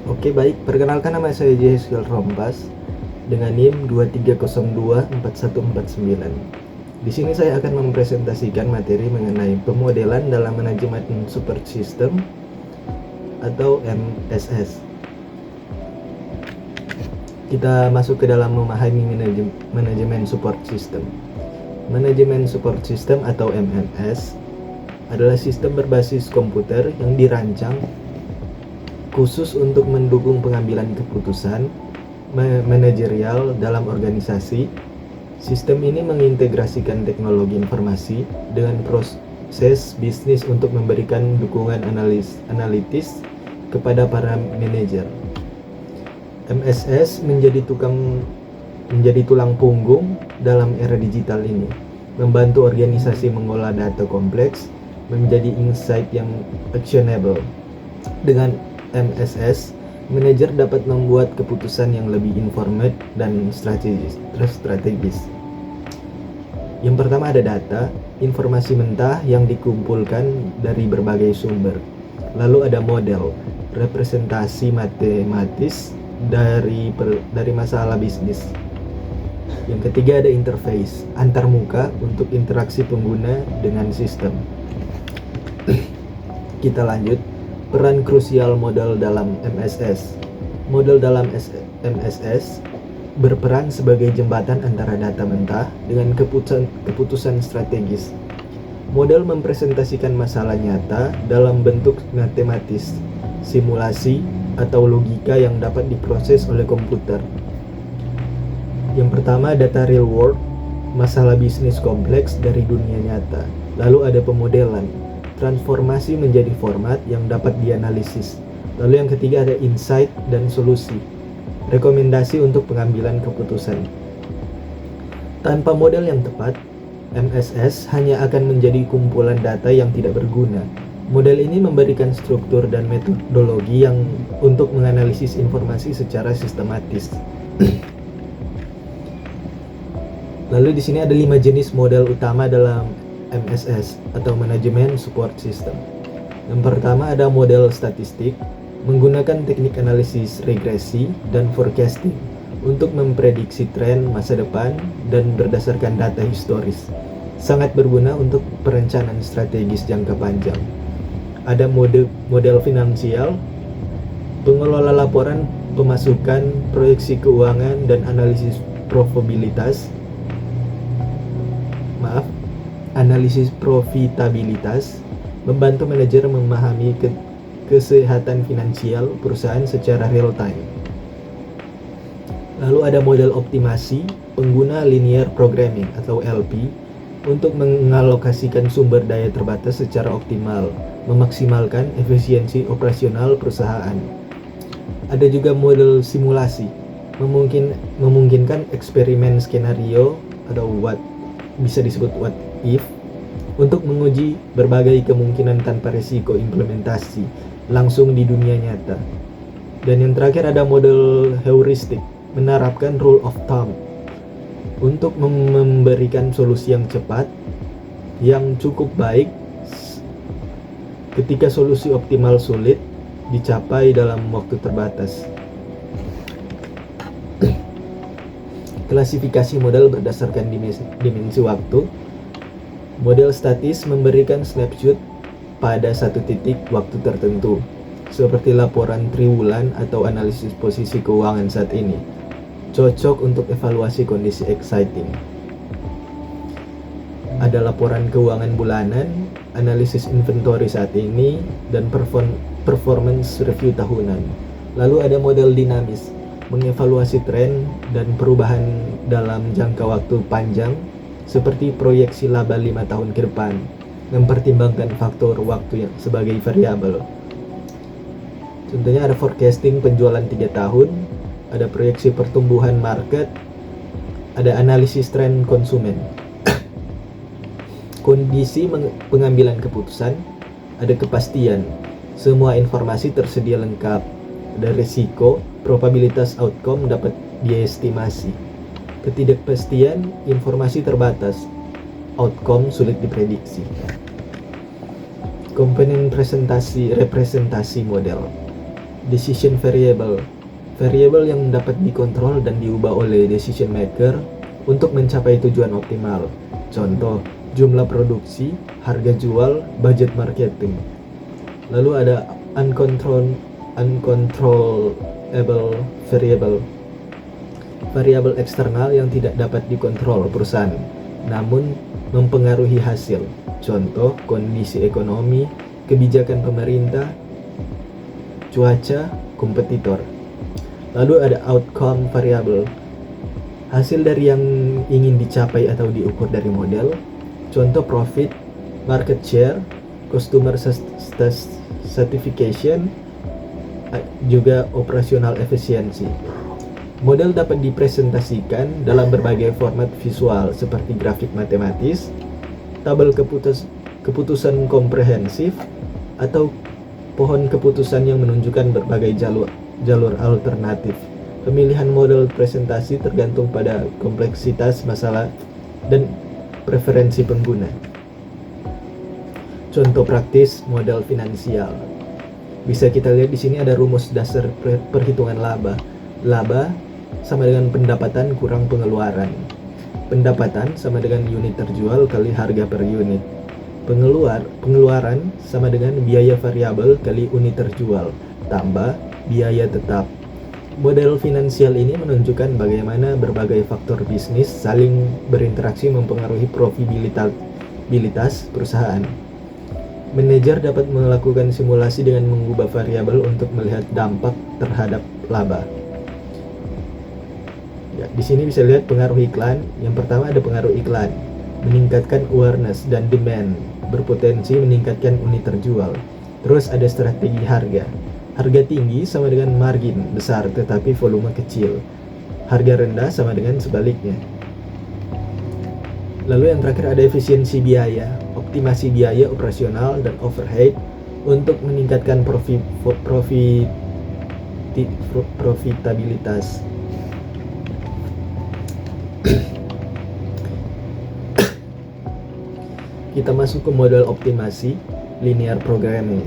Oke, baik. Perkenalkan, nama saya Jeskiel Rompas dengan NIM 23024149. Di sini saya akan mempresentasikan materi mengenai pemodelan dalam manajemen support system atau MSS. Kita masuk ke dalam memahami manajemen support system. Manajemen support system atau MMS adalah sistem berbasis komputer yang dirancang khusus untuk mendukung pengambilan keputusan manajerial dalam organisasi. Sistem ini mengintegrasikan teknologi informasi dengan proses bisnis untuk memberikan dukungan analitis kepada para manajer. MSS menjadi tulang punggung dalam era digital ini, membantu organisasi mengolah data kompleks menjadi insight yang actionable. Dengan MSS, manajer dapat membuat keputusan yang lebih informed dan strategis. Yang pertama ada data, informasi mentah yang dikumpulkan dari berbagai sumber. Lalu ada model, representasi matematis dari masalah bisnis. Yang ketiga ada interface, antarmuka untuk interaksi pengguna dengan sistem. Kita lanjut. Peran krusial model dalam MSS. Model dalam MSS berperan sebagai jembatan antara data mentah dengan keputusan strategis. Model mempresentasikan masalah nyata dalam bentuk matematis, simulasi, atau logika yang dapat diproses oleh komputer. Yang pertama, data real world, masalah bisnis kompleks dari dunia nyata. Lalu ada pemodelan, transformasi menjadi format yang dapat dianalisis. Lalu yang ketiga ada insight dan solusi, rekomendasi untuk pengambilan keputusan. Tanpa model yang tepat, MSS hanya akan menjadi kumpulan data yang tidak berguna. Model ini memberikan struktur dan metodologi yang untuk menganalisis informasi secara sistematis. Lalu di sini ada 5 jenis model utama dalam MSS atau Manajemen Support System. Yang pertama ada model statistik, menggunakan teknik analisis regresi dan forecasting untuk memprediksi tren masa depan dan berdasarkan data historis. Sangat berguna untuk perencanaan strategis jangka panjang. Ada model finansial, pengelola laporan pemasukan, proyeksi keuangan, dan analisis profitabilitas, membantu manajer memahami kesehatan finansial perusahaan secara real time. Lalu ada model optimasi, pengguna linear programming atau LP untuk mengalokasikan sumber daya terbatas secara optimal, memaksimalkan efisiensi operasional perusahaan. Ada juga model simulasi, memungkinkan eksperimen skenario atau bisa disebut what if, untuk menguji berbagai kemungkinan tanpa risiko implementasi langsung di dunia nyata. Dan yang terakhir ada model heuristik, menerapkan rule of thumb untuk memberikan solusi yang cepat, yang cukup baik ketika solusi optimal sulit dicapai dalam waktu terbatas. Klasifikasi model berdasarkan dimensi waktu. Model statis memberikan snapshot pada satu titik waktu tertentu, seperti laporan triwulan atau analisis posisi keuangan saat ini. Cocok untuk evaluasi kondisi exciting. Ada laporan keuangan bulanan, analisis inventory saat ini, dan performance review tahunan. Lalu ada model dinamis, mengevaluasi tren dan perubahan dalam jangka waktu panjang, seperti proyeksi laba 5 tahun ke depan, mempertimbangkan faktor waktu yang sebagai variabel. Contohnya ada forecasting penjualan 3 tahun, ada proyeksi pertumbuhan market, ada analisis tren konsumen. Kondisi pengambilan keputusan, ada kepastian, semua informasi tersedia lengkap, ada risiko, probabilitas outcome dapat diestimasi. Ketidakpastian, informasi terbatas, outcome sulit diprediksi. Komponen representasi model. Decision variable. Variable yang dapat dikontrol dan diubah oleh decision maker untuk mencapai tujuan optimal. Contoh, jumlah produksi, harga jual, budget marketing. Lalu ada uncontrollable variable. Variabel eksternal yang tidak dapat dikontrol perusahaan, namun mempengaruhi hasil. Contoh, kondisi ekonomi, kebijakan pemerintah, cuaca, kompetitor. Lalu ada outcome variable. Hasil dari yang ingin dicapai atau diukur dari model. Contoh, profit, market share, customer satisfaction, juga operational efficiency. Model dapat dipresentasikan dalam berbagai format visual seperti grafik matematis, tabel keputusan komprehensif, atau pohon keputusan yang menunjukkan berbagai jalur alternatif. Pemilihan model presentasi tergantung pada kompleksitas masalah dan preferensi pengguna. Contoh praktis model finansial. Bisa kita lihat di sini ada rumus dasar perhitungan laba. Laba sama dengan pendapatan kurang pengeluaran. Pendapatan sama dengan unit terjual kali harga per unit. Pengeluaran sama dengan biaya variabel kali unit terjual tambah biaya tetap. Model finansial ini menunjukkan bagaimana berbagai faktor bisnis saling berinteraksi mempengaruhi profitabilitas perusahaan. Manajer dapat melakukan simulasi dengan mengubah variabel untuk melihat dampak terhadap laba. Ya, di sini bisa lihat pengaruh iklan. Yang pertama ada pengaruh iklan, meningkatkan awareness dan demand, berpotensi meningkatkan unit terjual. Terus ada strategi harga. Harga tinggi sama dengan margin besar tetapi volume kecil. Harga rendah sama dengan sebaliknya. Lalu yang terakhir ada efisiensi biaya, optimasi biaya operasional dan overhead untuk meningkatkan profitabilitas. Kita masuk ke model optimasi, linear programming.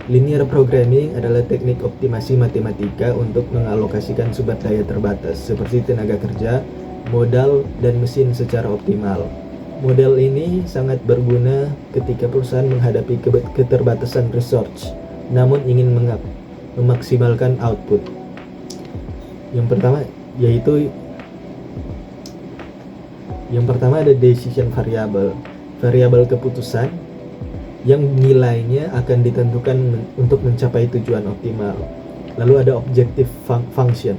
Linear programming adalah teknik optimasi matematika untuk mengalokasikan sumber daya terbatas seperti tenaga kerja, modal, dan mesin secara optimal. Model ini sangat berguna ketika perusahaan menghadapi keterbatasan resource, namun ingin memaksimalkan output. Yang pertama ada decision variable, variabel keputusan yang nilainya akan ditentukan untuk mencapai tujuan optimal. Lalu ada objective function,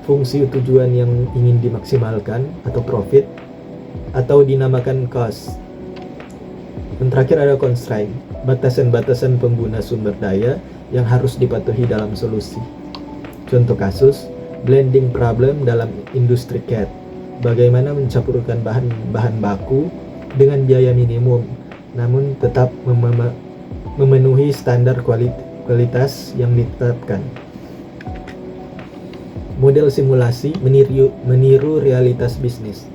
fungsi tujuan yang ingin dimaksimalkan atau profit, atau dinamakan cost. Yang terakhir ada constraint, batasan-batasan pengguna sumber daya yang harus dipatuhi dalam solusi. Contoh kasus, blending problem dalam industri CAD. Bagaimana mencampurkan bahan baku dengan biaya minimum, namun tetap memenuhi standar kualitas yang ditetapkan. Model simulasi meniru realitas bisnis.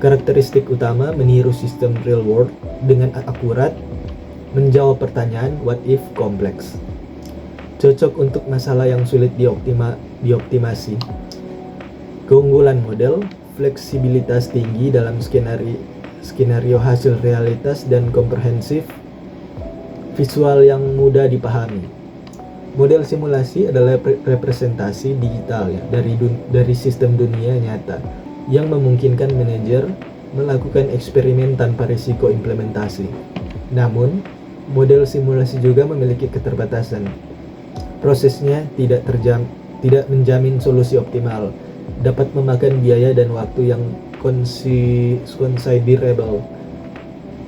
Karakteristik utama meniru sistem real world dengan akurat, menjawab pertanyaan what if kompleks. Cocok untuk masalah yang sulit dioptimasi. Keunggulan model, fleksibilitas tinggi dalam skenario hasil realitas dan komprehensif, visual yang mudah dipahami. Model simulasi adalah representasi digital ya, dari sistem dunia nyata yang memungkinkan manajer melakukan eksperimen tanpa risiko implementasi. Namun, model simulasi juga memiliki keterbatasan. Prosesnya tidak menjamin solusi optimal, dapat memakan biaya dan waktu yang considerable,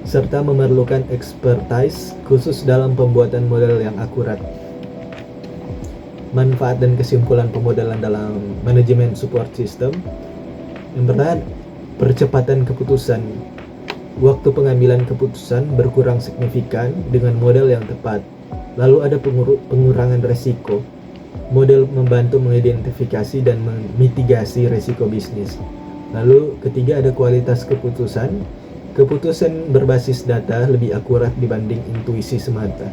serta memerlukan expertise khusus dalam pembuatan model yang akurat. Manfaat dan kesimpulan pemodelan dalam manajemen support system. Yang pertama, percepatan keputusan. Waktu pengambilan keputusan berkurang signifikan dengan model yang tepat. Lalu ada pengurangan resiko. Model membantu mengidentifikasi dan memitigasi resiko bisnis. Lalu ketiga ada kualitas keputusan. Keputusan berbasis data lebih akurat dibanding intuisi semata.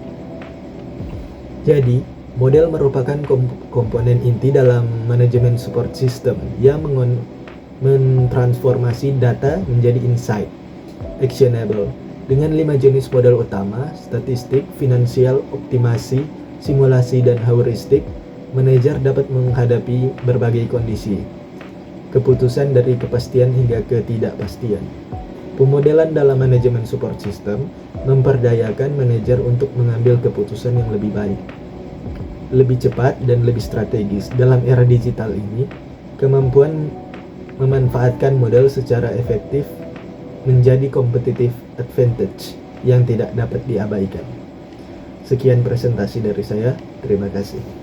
Jadi, Model merupakan komponen inti dalam manajemen support system yang mentransformasi data menjadi insight, actionable, dengan 5 jenis model utama: statistik, finansial, optimasi, simulasi, dan heuristik. Manajer dapat menghadapi berbagai kondisi, keputusan dari kepastian hingga ketidakpastian. Pemodelan dalam manajemen support system memperdayakan manajer untuk mengambil keputusan yang lebih baik, lebih cepat, dan lebih strategis. Dalam era digital ini, kemampuan memanfaatkan model secara efektif menjadi competitive advantage yang tidak dapat diabaikan. Sekian presentasi dari saya. Terima kasih.